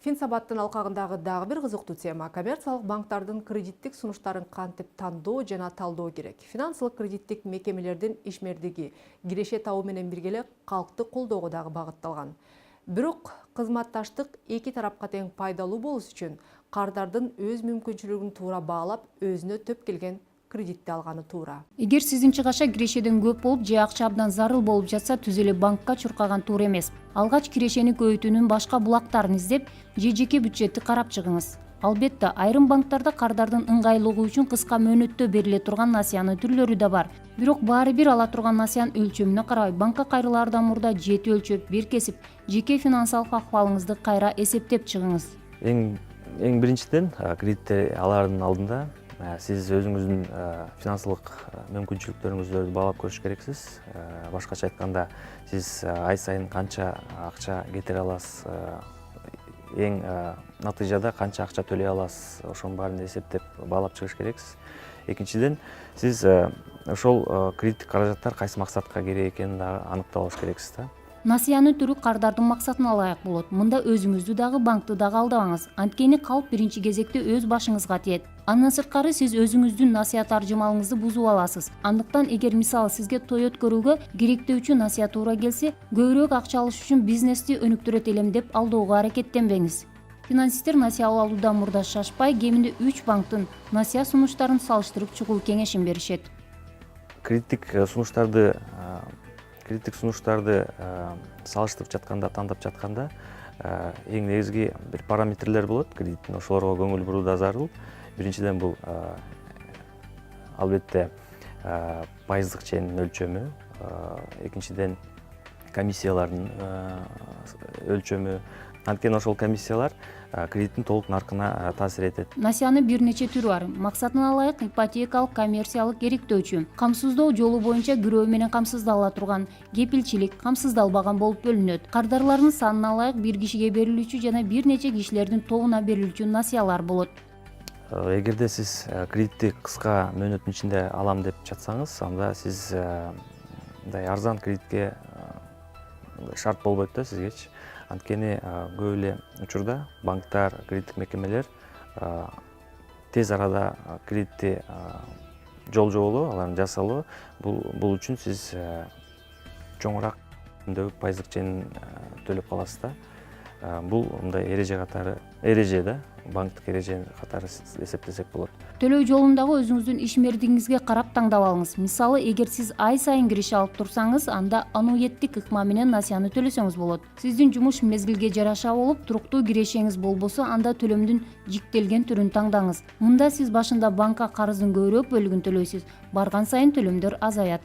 Финсабаттын алкагындагы дагы бир кызыктуу тема — коммерциялык банктардын кредиттик сунуштарын кантип тандоо жана талдоо керек. Финансылык кредиттик мекемелердин ишмердиги киреше табуу менен бирге эле калкты колдоого дагы багытталган. Бирок кызматташтык эки тарапка тең пайдалуу болуш үчүн кардардын өз мүмкүнчүлүгүн туура баалап, өзүнө төп келген кредитти алганы туура. Эгер сиздин чыгаша кирешеден көп болуп же акча абдан зарыл болуп жатса, түз эле банкка чуркаган туура эмес. Алгач кирешени көбөйтүүнүн башка булактарын издеп же жеке бюджетти карап чыгыңыз. Албетте, айрым банктарда кардардын ыңгайлуулугу үчүн кыска мөөнөттө бериле турган насыянын түрлөрү да бар. Бирок баары бир ала турган насыянын өлчөмүнө карабай, банкка кайрылаардан мурда жети өлчөп, бир кесип, жеке финансылык акыбалыңызды кайра эсептеп чыгыңыз. Эң биринчиден, кредитти алаардын алдында сиз өзүңүздүн финансылык мүмкүнчүлүктөрүңүздү баалап көрүш керексиз. Башкача айтканда, сиз ай сайын канча акча кетире аласыз, эң натыйжада канча акча төлөй аласыз, ошонун баарын эсептеп баалап чыгыш керексиз. Экинчиден, сиз ошол кредиттик каражаттар кайсы максатка керек экенин дагы аныктап алыш керексиз да. Насыянын түрү кардардын максатына ылайык болот. Мында өзүңүздү дагы, банкты дагы алдабаңыз. Анткени калп биринчи кезекте өз башыңызга тиет. Андан сырткары сиз өзүңүздүн насыят таржымалыңызды бузуп аласыз. Андыктан эгер мисалы сизге той өткөрүүгө керектөөчү насыят туура келсе, көбүрөөк акча алыш үчүн бизнести өнүктүрөт элем деп алдоого аракеттенбеңиз. Финансисттер насыя алуудан мурда шашпай, кеминде 3 банктын насыя сунуштарын салыштырып чыгуу кеңешин беришет. Кредиттик сунуштарды салыштырып жатканда, тандап жатканда, эң негизги бир параметрлер болот. Кредиттин ошолорго көңүл буруу да зарыл. Биринчиден, бул албетте пайыздык ченин өлчөмү, экинчиден комиссиялардын өлчөмү. Анткени ошол комиссиялар кредиттин толук наркына таасир этет. Насыянын бир нече түрү бар. Максатына ылайык ипотекалык, коммерциялык, керектөөчү, камсыздоо жолу боюнча кирөө менен камсыздала турган, кепилчилик, камсыздалбаган болуп бөлүнөт. Кардарлардын санына ылайык бир кишиге берилүүчү жана бир нече кишилердин тобуна берилүүчү насыялар болот. Эгерде сиз кредитти кыска мөөнөттүн ичинде алам деп жатсаңыз, анда сиз мындай арзан кредитке шарт болбойт да сизгечи. Анткени көп эле учурда банктар, кредиттик мекемелер тез арада кредитти жолжоболоо, аларды жасалуу, бул үчүн сиз чоңураак пайыздык ченин төлөп каласыз да. Бул мындай эреже да, банктык эреже катары эсептесек болот. Төлөө жолундагы өзүңүздүн ишмердигиңизге карап таңдап алыңыз. Мисалы, эгер сиз ай сайын киреше алып турсаңыз, анда аннуиттик ыкма менен насыяны төлөсөңүз болот. Сиздин жумуш мезгилге жараша болуп, туруктуу кирешеңиз болбосо, анда төлөмдүн жиктелген түрүн таңдаңыз. Мында сиз башында банкка карыздын көбүрөөк бөлүгүн төлөйсүз. Барган сайын төлөмдөр азаят.